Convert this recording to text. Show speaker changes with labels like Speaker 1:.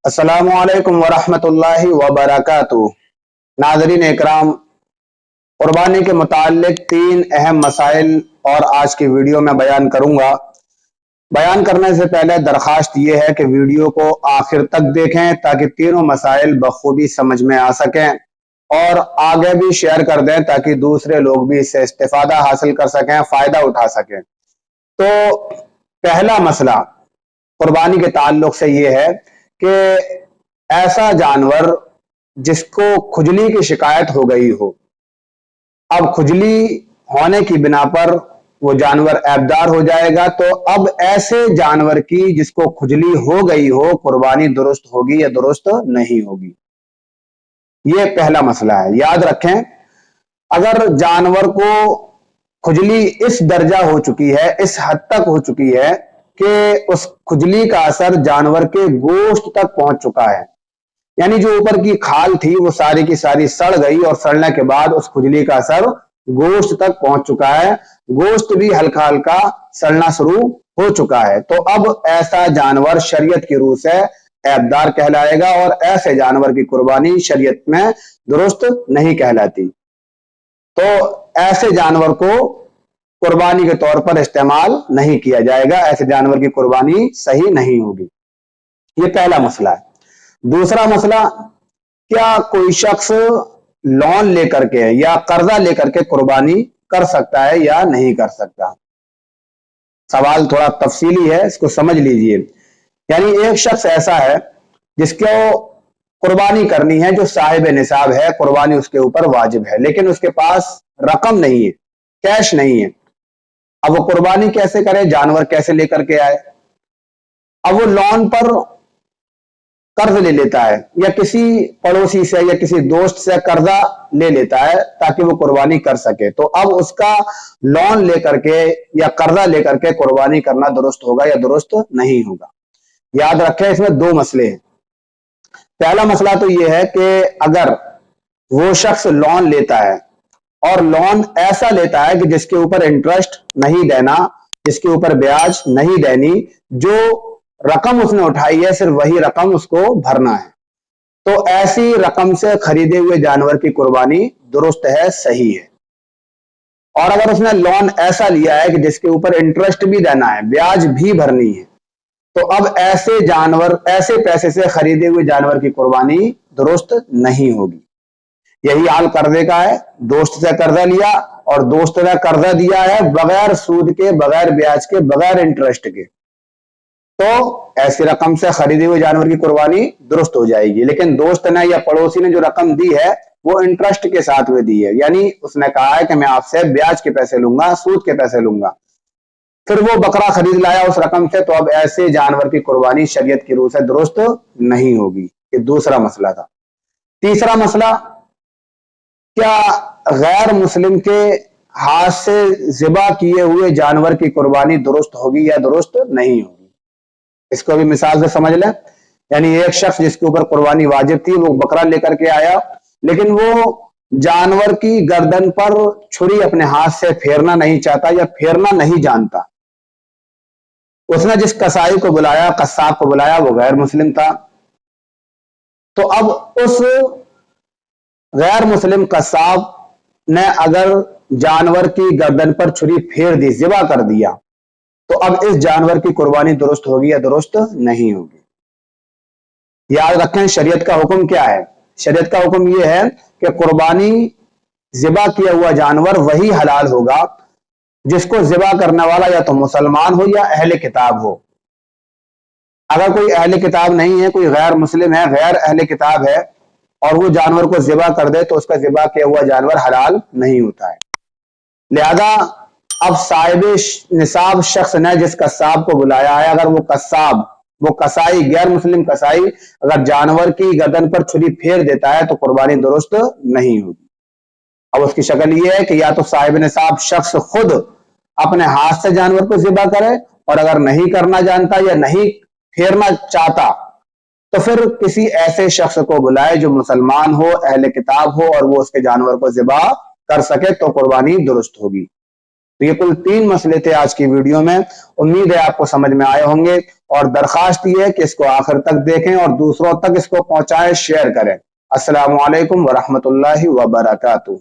Speaker 1: अस्सलामु अलैकुम वरहमतुल्लाहि वबरकातुहू। नाज़रीन इकराम, कुर्बानी के मुताल्लिक 3 अहम मसाइल और आज की वीडियो में बयान करूंगा। बयान करने से पहले दरख्वास्त ये है कि वीडियो को आखिर तक देखें ताकि तीनों मसाइल बखूबी समझ में आ सकें और आगे भी शेयर कर दें ताकि दूसरे लोग भी इससे इस्तिफादा हासिल कर सकें, फायदा उठा सकें। तो पहला मसला कुर्बानी के ताल्लुक से ये है कि ऐसा जानवर जिसको खुजली की शिकायत हो गई हो, अब खुजली होने की बिना पर वो जानवर ऐबदार हो जाएगा, तो अब ऐसे जानवर की जिसको खुजली हो गई हो कुर्बानी दुरुस्त होगी या दुरुस्त नहीं होगी। ये पहला मसला है, याद रखें। अगर जानवर को खुजली इस दर्जा हो चुकी है, इस हद तक हो चुकी है कि उस खुजली का असर जानवर के गोश्त तक पहुंच चुका है, यानी जो ऊपर की खाल थी वो सारी की सारी सड़ गई और सड़ने के बाद उस खुजली का असर गोश्त तक पहुंच चुका है, गोश्त भी हल्का हल्का सड़ना शुरू हो चुका है। तो अब ऐसा जानवर शरीयत की रूह से ऐबदार कहलाएगा और ऐसे जानवर की कुर्बानी शरीयत में दुरुस्त नहीं कहलाती। तो ऐसे जानवर को कुर्बानी के तौर पर इस्तेमाल नहीं किया जाएगा, ऐसे जानवर की कुर्बानी सही नहीं होगी। ये पहला मसला है। दूसरा मसला, क्या कोई शख्स लोन लेकर के या कर्जा लेकर के कुर्बानी कर सकता है या नहीं कर सकता? सवाल थोड़ा तफसीली है, इसको समझ लीजिए। यानी एक शख्स ऐसा है जिसको कुर्बानी करनी है, जो साहिब निसाब है, कुर्बानी उसके ऊपर वाजिब है, लेकिन उसके पास रकम नहीं है, कैश नहीं है। अब वो कुर्बानी कैसे करे, जानवर कैसे लेकर के आए? अब वो लोन पर कर्ज ले लेता है या किसी पड़ोसी से या किसी दोस्त से कर्जा ले लेता है ताकि वो कुर्बानी कर सके। तो अब उसका लोन लेकर के या कर्जा लेकर के कुर्बानी करना दुरुस्त होगा या दुरुस्त नहीं होगा? याद रखें, इसमें 2 मसले हैं। पहला मसला तो ये है कि अगर वो शख्स लोन लेता है और लोन ऐसा लेता है कि जिसके ऊपर इंटरेस्ट नहीं देना, जिसके ऊपर ब्याज नहीं देनी, जो रकम उसने उठाई है सिर्फ वही रकम उसको भरना है, तो ऐसी रकम से खरीदे हुए जानवर की कुर्बानी दुरुस्त है, सही है। और अगर उसने लोन ऐसा लिया है कि जिसके ऊपर इंटरेस्ट भी देना है, ब्याज भी भरनी है, तो अब ऐसे जानवर, ऐसे पैसे से खरीदे हुए जानवर की कुर्बानी दुरुस्त नहीं होगी। यही हाल कर्जे का है। दोस्त से कर्जा लिया और दोस्त ने कर्जा दिया है बगैर सूद के, बगैर ब्याज के, बगैर इंटरेस्ट के, तो ऐसी रकम से खरीदे हुए जानवर की कुर्बानी दुरुस्त हो जाएगी। लेकिन दोस्त ने या पड़ोसी ने जो रकम दी है वो इंटरेस्ट के साथ में दी है, यानी उसने कहा है कि मैं आपसे ब्याज के पैसे लूंगा, सूद के पैसे लूंगा, फिर वो बकरा खरीद लाया उस रकम से, तो अब ऐसे जानवर की कुर्बानी शरीयत की रूह से दुरुस्त नहीं होगी। ये दूसरा मसला था। तीसरा मसला, क्या गैर मुस्लिम के हाथ से ज़िबा किए हुए जानवर की कुर्बानी दुरुस्त होगी या दुरुस्त नहीं होगी? इसको भी मिसाल से समझ लें। यानी एक शख्स जिसके ऊपर कुर्बानी वाजिब थी, वो बकरा लेकर के आया, लेकिन वो जानवर की गर्दन पर छुरी अपने हाथ से फेरना नहीं चाहता या फेरना नहीं जानता। उसने जिस कसाई को बुलाया, कस्साब को बुलाया, वो गैर मुस्लिम था। तो अब उस गैर मुस्लिम कस्साब ने अगर जानवर की गर्दन पर छुरी फेर दी, ज़िबा कर दिया, तो अब इस जानवर की कुर्बानी दुरुस्त होगी या दुरुस्त नहीं होगी? याद रखें, शरीयत का हुक्म क्या है? शरीयत का हुक्म यह है कि कुर्बानी ज़िबा किया हुआ जानवर वही हलाल होगा जिसको ज़िबा करने वाला या तो मुसलमान हो या अहले किताब हो। अगर कोई अहले किताब नहीं है, कोई गैर मुस्लिम है, गैर अहले किताब है, और वो जानवर को ज़िबा कर दे, तो उसका ज़िबा किया हुआ जानवर हलाल नहीं होता है। लिहाजा अब साहिब निसाब शख्स ने जिस कस्साब को बुलाया है, अगर वो कस्साब, वो कसाई, गैर मुस्लिम कसाई अगर जानवर की गर्दन पर छुरी फेर देता है तो कुर्बानी दुरुस्त नहीं होगी। अब उसकी शक्ल ये है कि या तो साहिब निसाब शख्स खुद अपने हाथ से जानवर को ज़िबा करे, और अगर नहीं करना जानता या नहीं फेरना चाहता तो फिर किसी ऐसे शख्स को बुलाए जो मुसलमान हो, अहले किताब हो, और वो उसके जानवर को ज़िबा कर सके, तो कुर्बानी दुरुस्त होगी। तो ये कुल 3 मसले थे आज की वीडियो में। उम्मीद है आपको समझ में आए होंगे। اور درخواست یہ ہے کہ اس کو آخر تک دیکھیں اور دوسروں تک اس کو پہنچائیں، شیئر کریں۔ السلام علیکم ورحمۃ اللہ وبرکاتہ۔